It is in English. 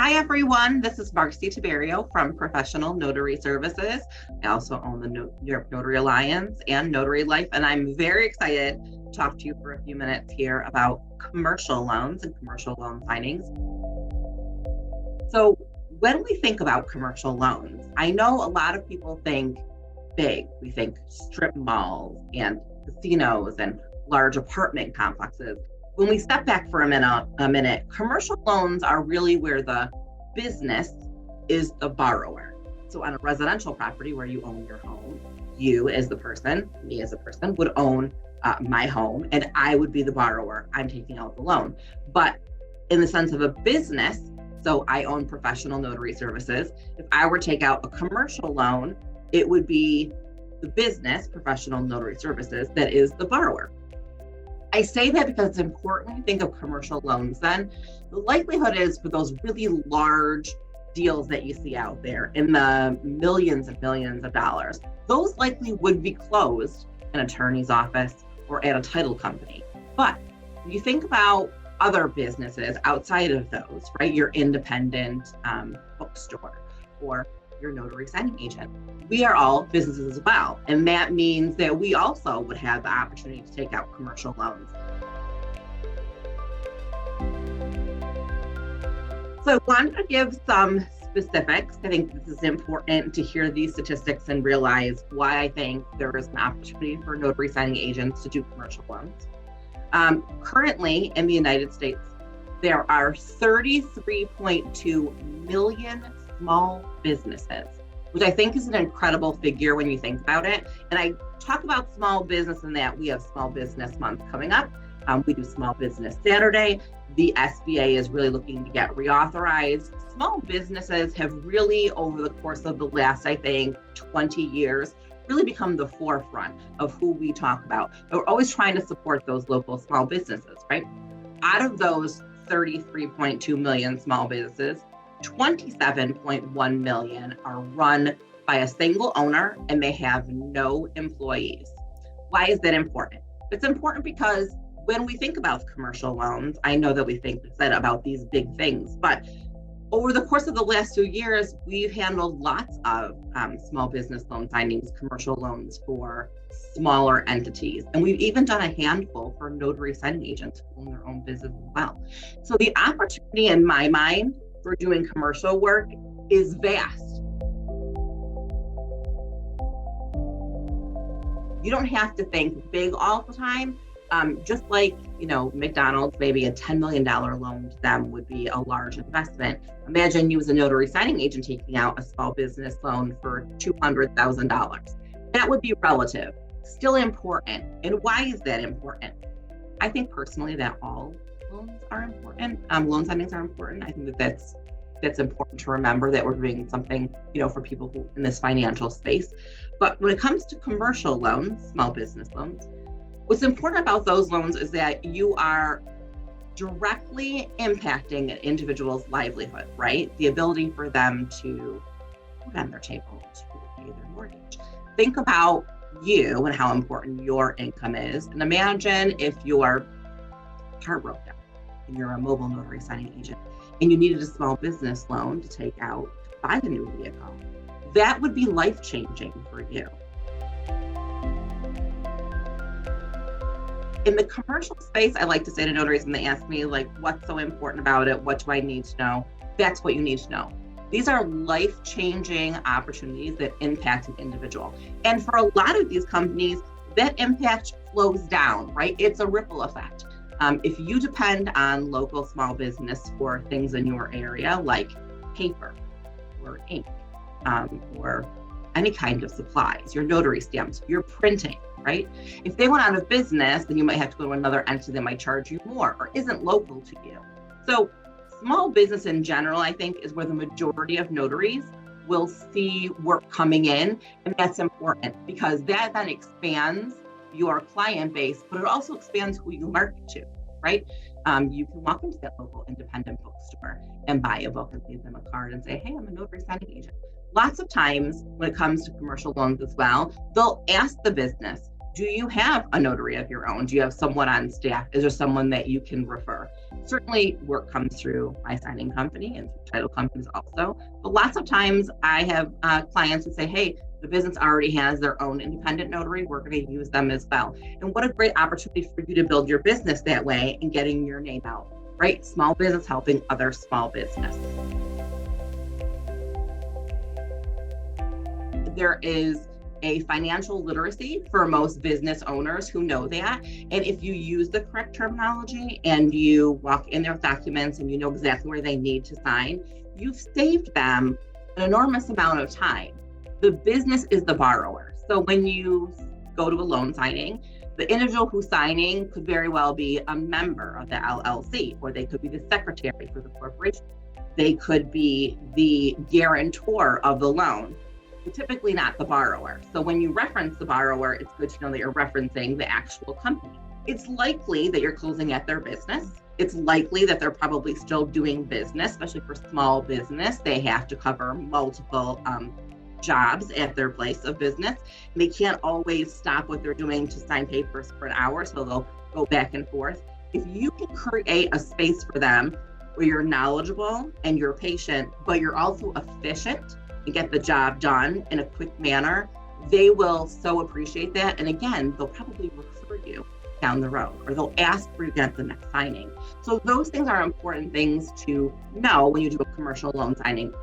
Hi, everyone. This is Marcy Tiberio from Professional Notary Services. I also own the New York Notary Alliance and Notary Life, and I'm very excited to talk to you for a few minutes here about commercial loans and commercial loan signings. So when we think about commercial loans, I know a lot of people think big. We think strip malls and casinos and large apartment complexes. When we step back for a minute, commercial loans are really where the business is the borrower. So on a residential property where you own your home, you as the person, me as a person, would own my home and I would be the borrower. I'm taking out the loan. But in the sense of a business, so I own Professional Notary Services. If I were to take out a commercial loan, it would be the business, Professional Notary Services, that is the borrower. I say that because it's important to think of commercial loans then. The likelihood is for those really large deals that you see out there in the millions and millions of dollars, those likely would be closed in an attorney's office or at a title company. But when you think about other businesses outside of those, right? Your independent bookstore or your notary signing agent. We are all businesses as well. And that means that we also would have the opportunity to take out commercial loans. So I wanted to give some specifics. I think this is important to hear these statistics and realize why I think there is an opportunity for notary signing agents to do commercial loans. Currently in the United States, there are 33.2 million small businesses, which I think is an incredible figure when you think about it. And I talk about small business in that we have Small Business Month coming up. We do Small Business Saturday. The SBA is really looking to get reauthorized. Small businesses have really, over the course of the last, I think, 20 years, really become the forefront of who we talk about. We're always trying to support those local small businesses, right? Out of those 33.2 million small businesses, 27.1 million are run by a single owner and they have no employees. Why is that important? It's important because when we think about commercial loans, I know that we think about these big things, but over the course of the last 2 years, we've handled lots of small business loan signings, commercial loans for smaller entities. And we've even done a handful for notary signing agents who own their own business as well. So the opportunity in my mind for doing commercial work is vast. You don't have to think big all the time. Just like, McDonald's, maybe a $10 million loan to them would be a large investment. Imagine you as a notary signing agent taking out a small business loan for $200,000. That would be relative, still important. And why is that important? I think personally that all loans are important. Loan signings are important. I think that's important to remember that we're doing something, for people who in this financial space. But when it comes to commercial loans, small business loans, what's important about those loans is that you are directly impacting an individual's livelihood, right? The ability for them to put on their table, to pay their mortgage. Think about you and how important your income is. And imagine if your car broke down and you're a mobile notary signing agent and you needed a small business loan to take out to buy a new vehicle. That would be life-changing for you. In the commercial space, I like to say to notaries when they ask me, what's so important about it? What do I need to know? That's what you need to know. These are life-changing opportunities that impact an individual. And for a lot of these companies, that impact flows down, right? It's a ripple effect. If you depend on local small business for things in your area, like paper or ink, or any kind of supplies, your notary stamps, your printing, right? If they went out of business, then you might have to go to another entity that might charge you more or isn't local to you. So small business in general, I think, is where the majority of notaries will see work coming in. And that's important because that then expands your client base, but it also expands who you market to, right? You can walk into that local independent bookstore and buy a book and leave them a card and say, hey, I'm a notary signing agent. Lots of times when it comes to commercial loans as well, they'll ask the business, do you have a notary of your own? Do you have someone on staff? Is there someone that you can refer? Certainly work comes through my signing company and title companies also. But lots of times I have clients who say, hey, the business already has their own independent notary. We're going to use them as well. And what a great opportunity for you to build your business that way and getting your name out, right? Small business helping other small business. There is a financial literacy for most business owners who know that. And if you use the correct terminology and you walk in their documents and you know exactly where they need to sign, you've saved them an enormous amount of time. The business is the borrower. So when you go to a loan signing, the individual who's signing could very well be a member of the LLC, or they could be the secretary for the corporation. They could be the guarantor of the loan. Typically not the borrower. So when you reference the borrower, it's good to know that you're referencing the actual company. It's likely that you're closing at their business. It's likely that they're probably still doing business, especially for small business. They have to cover multiple jobs at their place of business. They can't always stop what they're doing to sign papers for an hour, so they'll go back and forth. If you can create a space for them where you're knowledgeable and you're patient, but you're also efficient, and get the job done in a quick manner, they will so appreciate that. And again, they'll probably refer you down the road, or they'll ask for you at the next signing. So those things are important things to know when you do a commercial loan signing